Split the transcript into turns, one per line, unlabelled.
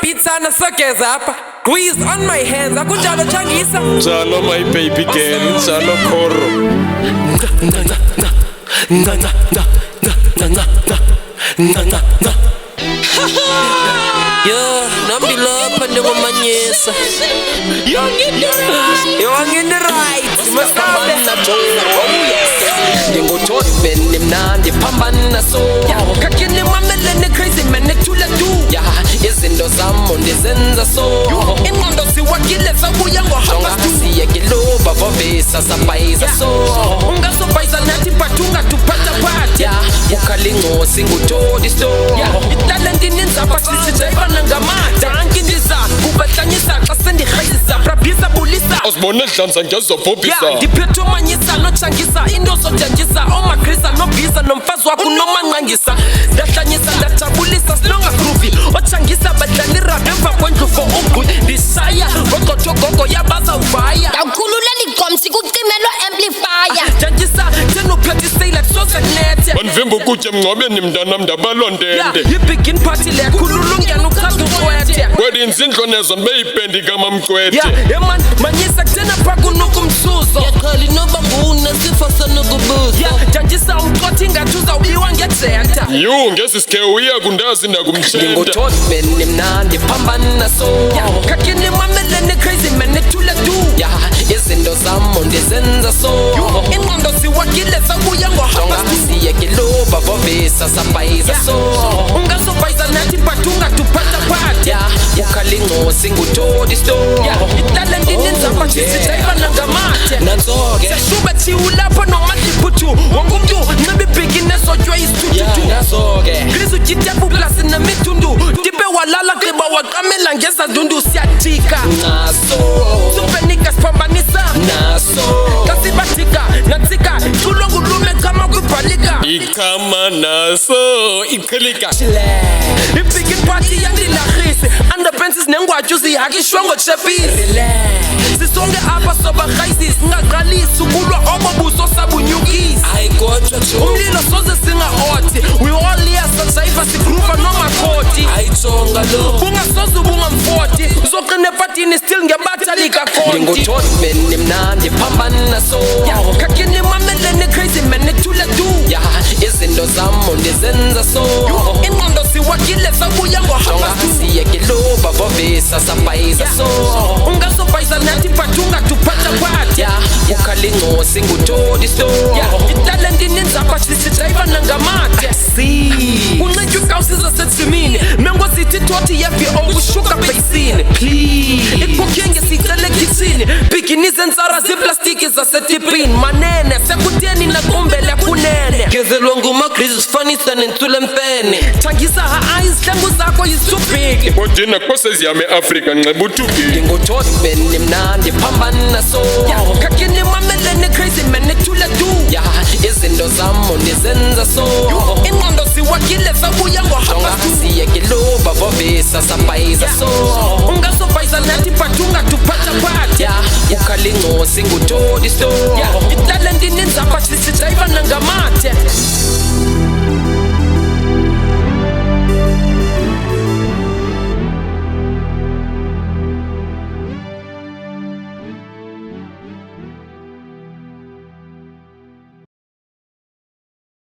pizza na sokeza hapa. Squeeze on my hands, akunjalo changisa.
Njalo my baby girl, njalo koro.
Yo, nambi love and the Manyisa. Young in the right. Must have
Ndiphambana so kakini mamelene crazy man etula do ya izinto zami ndizenza so ingqondo siwakile sabuya ngohamba siye kiloba vovesa sabayiza so ungasobhayiza nathi bathunga tuphatha phatha ya ukhalingo singutodi so italent ininza basisijayibana ngamada angindiza kubahlanyisa xa sendirhayisa brabhisa bulisa
Osibone dlanza ngezobhobhisa
ndiphethe umanyisa nochangisa into zojanjisa omagrisa nobhiza nomfazi wakho nomanqangisa ndahlanyisa ndajabulisa sinonga groovy ochangisa badlala irap emva kwendlu for ugqwi ndisaya ngoqothogogo yabaza uvaya
Awukhululeli igqomsi kucimelwa amplifier
janjisa tenuphethe isayile sozenethe
Manivimba ukutya emngcwabeni mntanam ndabalondende
yi-begin party le khulula ungena uchaza uqwethe
Kwedinza indlonezo ndibeyipendi kamamqwethe
eman manyisa kuthena phakunuka umsuzo
yaqala inoba nguna sifa sanokubuza.
janjisa umxothi ingathi uzawubiwa ngejeta
Yu ngesi sikhe uya kundazi ndakumtshenta
ndinguthothbeni mna ndiphambana so kakini mamelene crazy man ethule du ya izinto zami ndizenza so ingqondo siwakile sabuya ngohamba siye kiloba vovesa sabayiza so ungasobhayiza nathi bathunga tuphatha phatha ya ukhalingo singutodi so italent ininzapha sisijayibana ngamathe
Nanzo-ke
seshube thiwulapho nomadliputhu wonke umntu nxiba ibhikini ezotywa isithuthuthu
nazo-ke
Grizu jitepu plasi nemithundu Tipe walala qiba waqamela ngeza ndundu siyatika
naso
Supenika siphambanisa
naso
Kasibatika natika Culo ngulume kama kwibhalika
Ikhama naso iqhilika
Ibigin party yandilahisi Underpenses nengwatshu zihakishwa ngotshepisi Sisonke apha sobarhayisi Singaqalisi ukulwa obobuso sabunyukisi
ayikotshwa jo
Umlilo soze singa-othi We all here sajayiva sigruva nomakhoti
ayitsonga lo
bungasoze ubungamfoti uzoqina epatini still ngebathalika konti
ndinguthotbeni mna ndiphambana so
kakini mamelene crazy man ethule du
ya izinto zami ndizenza so
ingqondo siwakile sabuya ngohamba
siye kiloba vovesa sabayiza so
ungasobhayiza nathi bathunga tuphatha phatha
ya ukhalingo singutodi so
italent ininzapha sisijayibana ngamathe unxitywa ukawusiza setsimini mengozithi thothi yevi ongushuka bheyisini ikhokenge siyicele ekhisini bhiginize ntsara ziplastiki zasetipini manene sekutyeni nakumbele kunene
gezelwa ngumagrisi sifanisa nentsula mpene
thangisa ha-ayi izihlengu zakho yisubhiki
Kodina kwaseziyame Afrika nxeba uthukile
ndinguthotbeni mna ndiphambana so
kakini mamelene crazy man ethule du
ya izinto zami ndizenza so
ingqondo siwakile sabuya ngohamba
siye kiloba vovesa sabayiza so
ungasobhayiza nathi bathunga tuphatha phatha
ya ukhalingo singutodi so
italent ininzapha sisijayibana ngamathe